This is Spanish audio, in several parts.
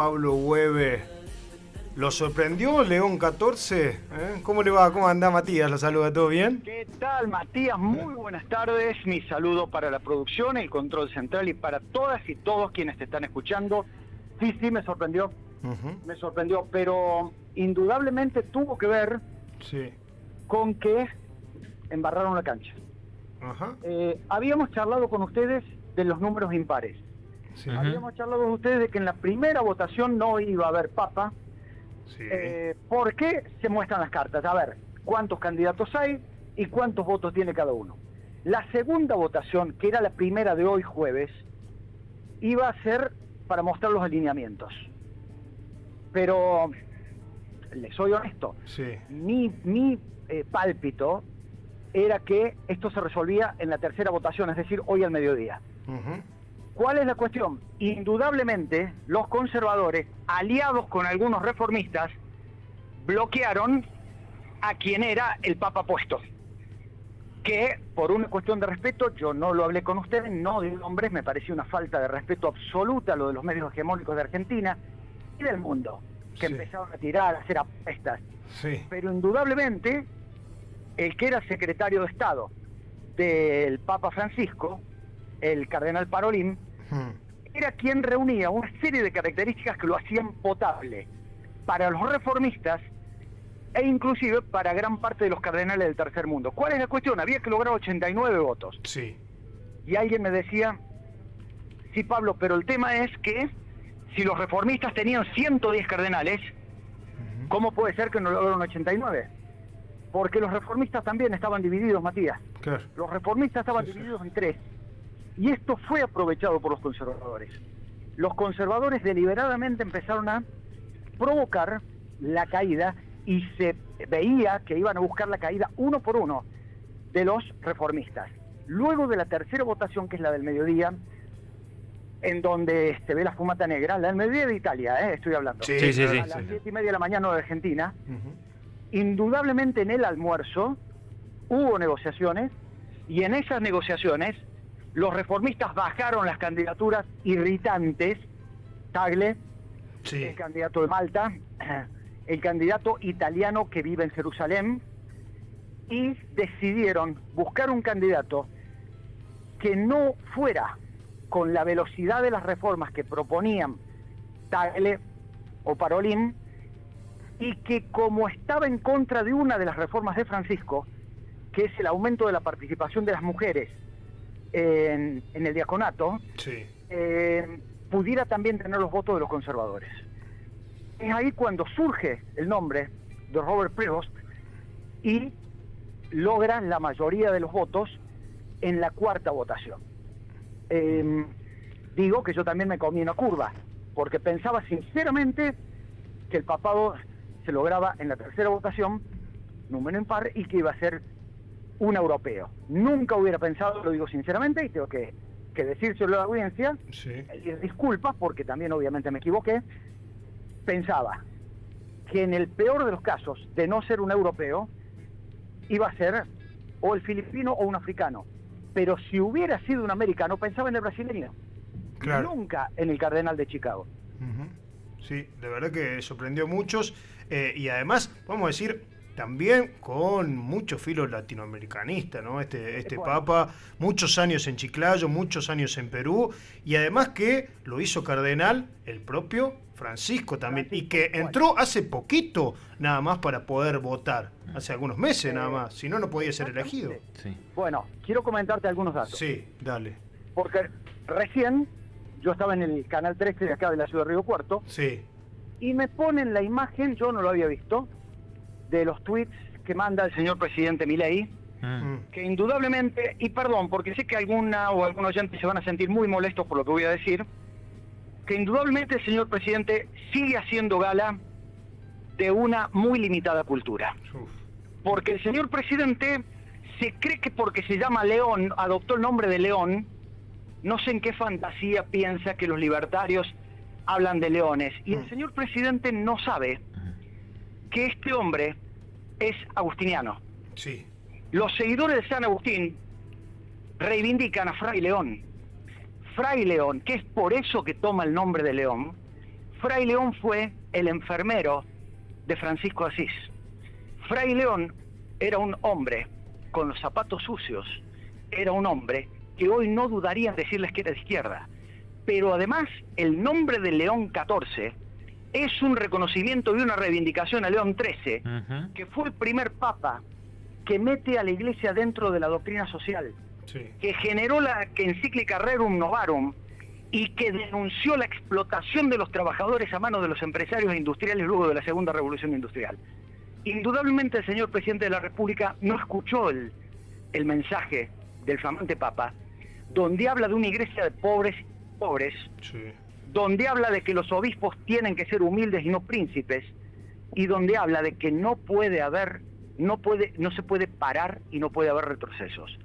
Pablo Hueve, ¿lo sorprendió León 14? ¿Cómo le va? ¿Cómo anda Matías? ¿Lo saluda? ¿Todo bien? ¿Qué tal, Matías? Muy buenas tardes. Mi saludo para la producción, el control central y para todas y todos quienes te están escuchando. Sí, me sorprendió. Me sorprendió, pero indudablemente tuvo que ver con que embarraron la cancha. Habíamos charlado con ustedes de los números impares. Habíamos charlado con ustedes de que en la primera votación no iba a haber papa. ¿Por qué? Se muestran las cartas. A ver, cuántos candidatos hay y cuántos votos tiene cada uno. La segunda votación, que era la primera de hoy jueves, iba a ser para mostrar los alineamientos. Pero, les soy honesto, mi pálpito era que esto se resolvía en la tercera votación, es decir, hoy al mediodía. ¿Cuál es la cuestión? Indudablemente, los conservadores, aliados con algunos reformistas, bloquearon a quien era el Papa puesto. Que, por una cuestión de respeto, yo no lo hablé con ustedes, no de nombres, me pareció una falta de respeto absoluta lo de los medios hegemónicos de Argentina y del mundo, que empezaron a tirar, a hacer apuestas. Pero indudablemente, el que era secretario de Estado del Papa Francisco, el cardenal Parolin, era quien reunía una serie de características que lo hacían potable para los reformistas e inclusive para gran parte de los cardenales del tercer mundo. ¿Cuál es la cuestión? Había que lograr 89 votos. Y alguien me decía, sí, Pablo, pero el tema es que si los reformistas tenían 110 cardenales, ¿cómo puede ser que no lograron 89? Porque los reformistas también estaban divididos, Matías. Los reformistas estaban divididos en tres. Y esto fue aprovechado por los conservadores. Los conservadores deliberadamente empezaron a provocar la caída y se veía que iban a buscar la caída uno por uno de los reformistas. Luego de la tercera votación, que es la del mediodía, en donde se ve la fumata negra, la del mediodía de Italia, estoy hablando, a las 7:30 de la mañana de Argentina, indudablemente en el almuerzo hubo negociaciones, y en esas negociaciones los reformistas bajaron las candidaturas irritantes, Tagle, el candidato de Malta, el candidato italiano que vive en Jerusalén, y decidieron buscar un candidato que no fuera con la velocidad de las reformas que proponían Tagle o Parolin, y que como estaba en contra de una de las reformas de Francisco, que es el aumento de la participación de las mujeres en el diaconato, pudiera también tener los votos de los conservadores. Es ahí cuando surge el nombre de Robert Prevost y logra la mayoría de los votos en la cuarta votación. Digo que yo también me comí una curva, porque pensaba sinceramente que el papado se lograba en la tercera votación, número impar, y que iba a ser un europeo. Nunca hubiera pensado, lo digo sinceramente, y tengo que decírselo a la audiencia, disculpas, porque también obviamente me equivoqué, pensaba que en el peor de los casos, de no ser un europeo, iba a ser o el filipino o un africano. Pero si hubiera sido un americano, pensaba en el brasileño. Nunca en el cardenal de Chicago. Sí, de verdad que sorprendió a muchos, y además, vamos a decir, también con mucho filo latinoamericanista, ¿no? Este Papa, muchos años en Chiclayo, muchos años en Perú, y además que lo hizo cardenal el propio Francisco también, y que entró hace poquito nada más para poder votar, hace algunos meses nada más, si no, no podía ser elegido. Bueno, quiero comentarte algunos datos. Sí, dale. Porque recién yo estaba en el canal 13 de acá de la ciudad de Río Cuarto, y me ponen la imagen, yo no lo había visto, de los tweets que manda el señor presidente Milei, que indudablemente, y perdón, porque sé que alguna o algún oyente se van a sentir muy molestos por lo que voy a decir, que indudablemente el señor presidente sigue haciendo gala de una muy limitada cultura. Porque el señor presidente se cree que porque se llama León, adoptó el nombre de León, no sé en qué fantasía piensa que los libertarios hablan de leones. Y el señor presidente no sabe que este hombre es agustiniano. Los seguidores de San Agustín reivindican a Fray León. Fray León, que es por eso que toma el nombre de León, Fray León fue el enfermero de Francisco de Asís. Fray León era un hombre con los zapatos sucios, era un hombre que hoy no dudaría en decirles que era de izquierda. Pero además, el nombre de León XIV es un reconocimiento y una reivindicación a León XIII, que fue el primer papa que mete a la Iglesia dentro de la doctrina social, que generó la encíclica Rerum Novarum y que denunció la explotación de los trabajadores a manos de los empresarios industriales luego de la Segunda Revolución Industrial. Indudablemente el señor presidente de la República no escuchó el mensaje del flamante papa, donde habla de una iglesia de pobres, donde habla de que los obispos tienen que ser humildes y no príncipes, y donde habla de que no se puede parar y no puede haber retrocesos.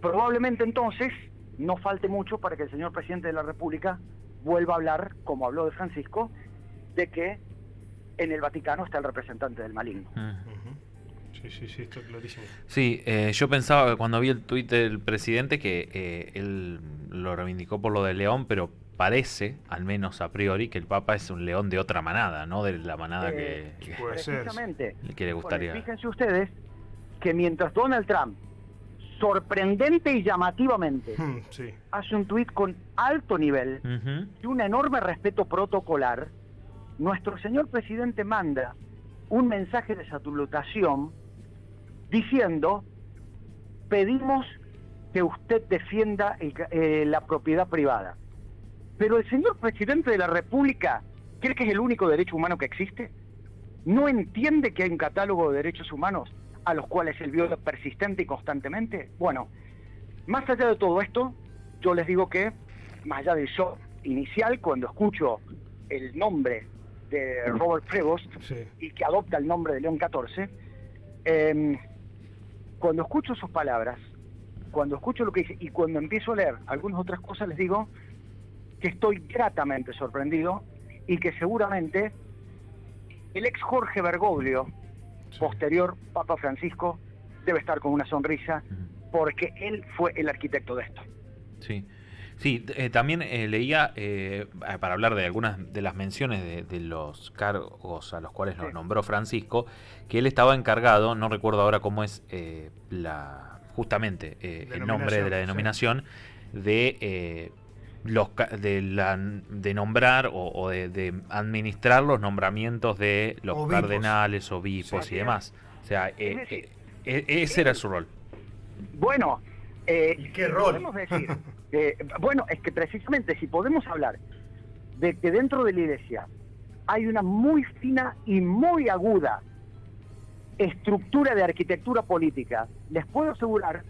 Probablemente entonces no falte mucho para que el señor presidente de la República vuelva a hablar, como habló de Francisco, de que en el Vaticano está el representante del maligno. Sí, está clarísimo. Sí, yo pensaba cuando vi el tuit del presidente que él lo reivindicó por lo de León, pero parece, al menos a priori, que el Papa es un león de otra manada, no de la manada que le gustaría. Bueno, fíjense ustedes que mientras Donald Trump, sorprendente y llamativamente, hace un tuit con alto nivel y un enorme respeto protocolar, nuestro señor presidente manda un mensaje de salutación diciendo: pedimos que usted defienda la propiedad privada. Pero el señor presidente de la República cree que es el único derecho humano que existe. ¿No entiende que hay un catálogo de derechos humanos a los cuales él viola persistente y constantemente? Bueno, más allá de todo esto, yo les digo que, más allá del shock inicial, cuando escucho el nombre de Robert Prevost y que adopta el nombre de León XIV, cuando escucho sus palabras, cuando escucho lo que dice y cuando empiezo a leer algunas otras cosas, les digo que estoy gratamente sorprendido y que seguramente el ex Jorge Bergoglio, posterior Papa Francisco, debe estar con una sonrisa porque él fue el arquitecto de esto. Sí, también leía, para hablar de algunas de las menciones de los cargos a los cuales nos nombró Francisco, que él estaba encargado, no recuerdo ahora cómo es justamente el nombre de la denominación, de nombrar o de administrar los nombramientos de los obispos, cardenales, obispos y demás. O sea, ese era su rol. Bueno, ¿qué rol? Podemos decir, bueno, es que precisamente si podemos hablar de que dentro de la Iglesia hay una muy fina y muy aguda estructura de arquitectura política, les puedo asegurar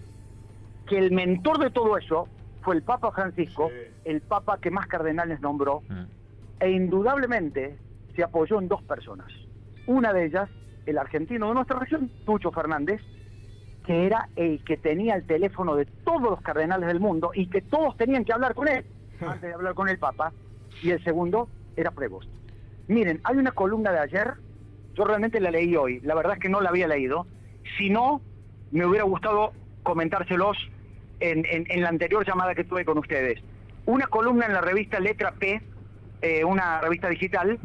que el mentor de todo eso fue el Papa Francisco, el Papa que más cardenales nombró, e indudablemente se apoyó en dos personas. Una de ellas, el argentino de nuestra región, Tucho Fernández, que era el que tenía el teléfono de todos los cardenales del mundo y que todos tenían que hablar con él antes de hablar con el Papa, y el segundo era Prevost. Miren, hay una columna de ayer, yo realmente la leí hoy, la verdad es que no la había leído, si no, me hubiera gustado comentárselos en la anterior llamada que tuve con ustedes. Una columna en la revista Letra P, una revista digital,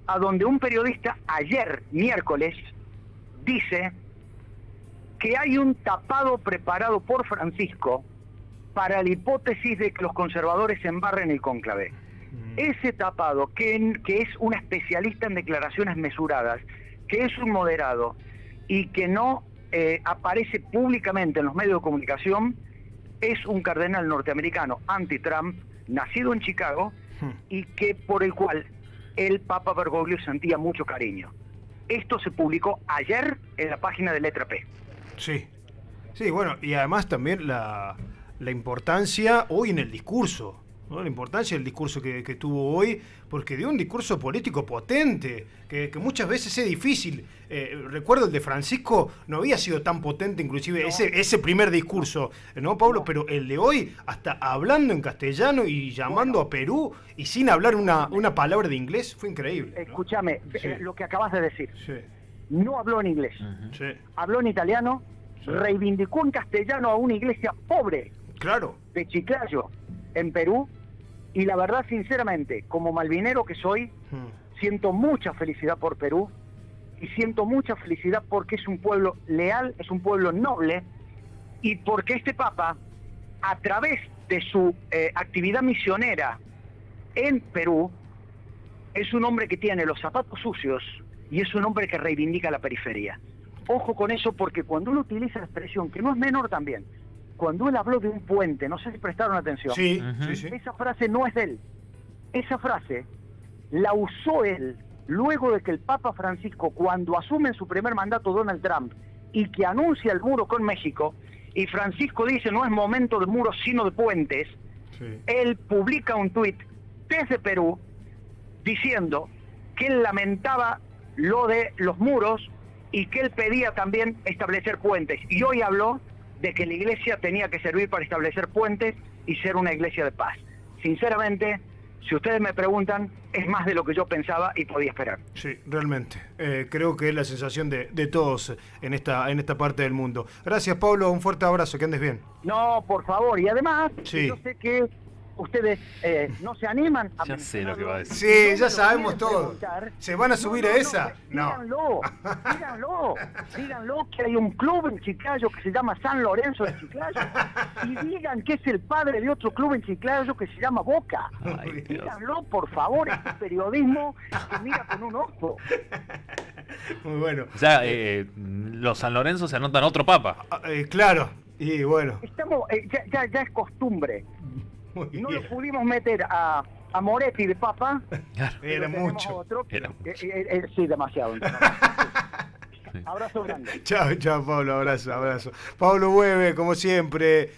a donde un periodista ayer, miércoles, dice que hay un tapado preparado por Francisco para la hipótesis de que los conservadores se embarren el cónclave. Ese tapado, que es un especialista en declaraciones mesuradas, que es un moderado y que no aparece públicamente en los medios de comunicación, es un cardenal norteamericano anti-Trump, nacido en Chicago, y que por el cual el Papa Bergoglio sentía mucho cariño. Esto se publicó ayer en la página de Letra P. Sí, bueno, y además también la importancia hoy en el discurso, ¿no? La importancia del discurso que tuvo hoy, porque dio un discurso político potente, que muchas veces es difícil. Recuerdo el de Francisco, no había sido tan potente, inclusive ese primer discurso, ¿no, Pablo? No. Pero el de hoy, hasta hablando en castellano y llamando a Perú y sin hablar una palabra de inglés, fue increíble, ¿no? Escúchame, lo que acabas de decir. No habló en inglés, habló en italiano, reivindicó en castellano a una iglesia pobre de Chiclayo, en Perú, Y la verdad, sinceramente, como malvinero que soy, siento mucha felicidad por Perú y siento mucha felicidad porque es un pueblo leal, es un pueblo noble, y porque este Papa, a través de su actividad misionera en Perú, es un hombre que tiene los zapatos sucios y es un hombre que reivindica la periferia. Ojo con eso, porque cuando uno utiliza la expresión, que no es menor también, cuando él habló de un puente, no sé si prestaron atención, Sí, sí. esa frase no es de él. Esa frase la usó él luego de que el Papa Francisco, cuando asume en su primer mandato Donald Trump y que anuncia el muro con México, y Francisco dice no es momento de muros sino de puentes, él publica un tuit desde Perú diciendo que él lamentaba lo de los muros y que él pedía también establecer puentes. Y hoy habló de que la iglesia tenía que servir para establecer puentes y ser una iglesia de paz. Sinceramente, si ustedes me preguntan, es más de lo que yo pensaba y podía esperar. Sí, realmente. Creo que es la sensación de todos en esta parte del mundo. Gracias, Pablo. Un fuerte abrazo. Que andes bien. No, por favor. Y además, sí, yo sé que ustedes no se animan a... Ya sé lo que va a decir. Sí, ya sabemos todo. ¿Se van a subir a esa? No. Díganlo que hay un club en Chiclayo que se llama San Lorenzo de Chiclayo. Y digan que es el padre de otro club en Chiclayo que se llama Boca. Ay, díganlo, por favor, este periodismo que mira con un ojo. Muy bueno. O sea, los San Lorenzo se anotan otro papa. Claro, y bueno. Estamos, ya es costumbre. Muy No bien. lo pudimos meter a Moretti de papa. Claro. Era mucho. Otro, Era mucho. Sí, demasiado. Abrazo grande. Chao, Pablo, abrazo. Pablo Bueve, como siempre,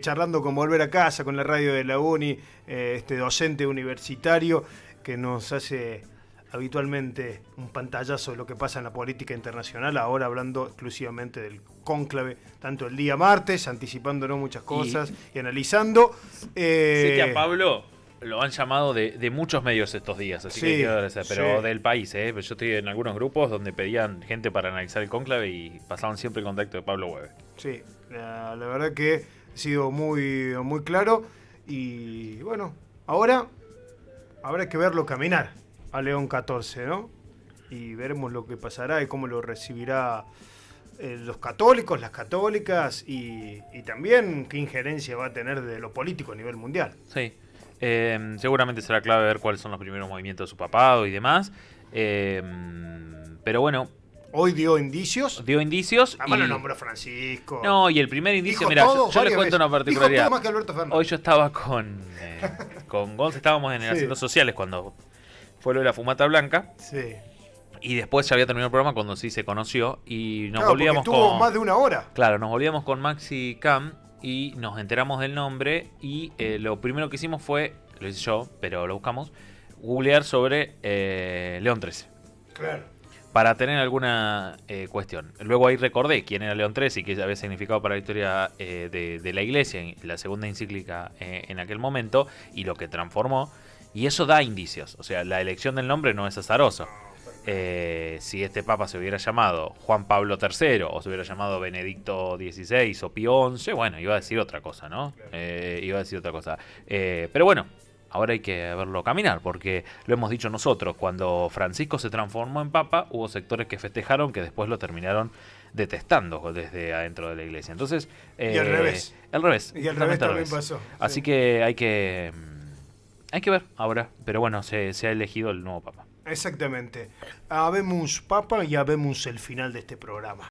charlando con Volver a Casa, con la radio de la UNI, este docente universitario que nos hace habitualmente un pantallazo de lo que pasa en la política internacional, ahora hablando exclusivamente del cónclave, tanto el día martes, anticipándonos muchas cosas y analizando. Sé que a Pablo lo han llamado de muchos medios estos días, así que quiero agradecer, pero del país, yo estoy en algunos grupos donde pedían gente para analizar el cónclave y pasaban siempre el contacto de Pablo Bueve. Sí, la verdad que ha sido muy, muy claro y bueno, ahora habrá que verlo caminar a León 14, ¿no? Y veremos lo que pasará y cómo lo recibirá los católicos, las católicas y también qué injerencia va a tener de lo político a nivel mundial. Sí, seguramente será clave ver cuáles son los primeros movimientos de su papado y demás, pero bueno. Hoy dio indicios. Además lo nombró Francisco. No, y el primer indicio, dijo mira, todo, yo les cuento una particularidad. Dijo todo más que Alberto Fernández. Hoy yo estaba con Gonz, estábamos en Haciendo Sociales cuando fue lo de la fumata blanca. Sí. Y después ya había terminado el programa cuando sí se conoció y nos claro, volvíamos estuvo con... más de una hora. Claro, nos volvíamos con Maxi Cam y nos enteramos del nombre y lo primero que hicimos fue, lo hice yo, pero lo buscamos, googlear sobre León XIII. Claro. Para tener alguna cuestión. Luego ahí recordé quién era León XIII y qué había significado para la historia de la Iglesia, en la segunda encíclica en aquel momento, y lo que transformó. Y eso da indicios. O sea, la elección del nombre no es azaroso. Si este papa se hubiera llamado Juan Pablo III o se hubiera llamado Benedicto XVI o Pío XI, bueno, iba a decir otra cosa, ¿no? Iba a decir otra cosa. Pero bueno, ahora hay que verlo caminar, porque lo hemos dicho nosotros, cuando Francisco se transformó en papa, hubo sectores que festejaron que después lo terminaron detestando desde adentro de la iglesia. Entonces, y al revés. Al revés. Y al revés también pasó. Así que hay que ver ahora. Pero bueno, se ha elegido el nuevo papa. Exactamente. Habemos papa y habemos el final de este programa.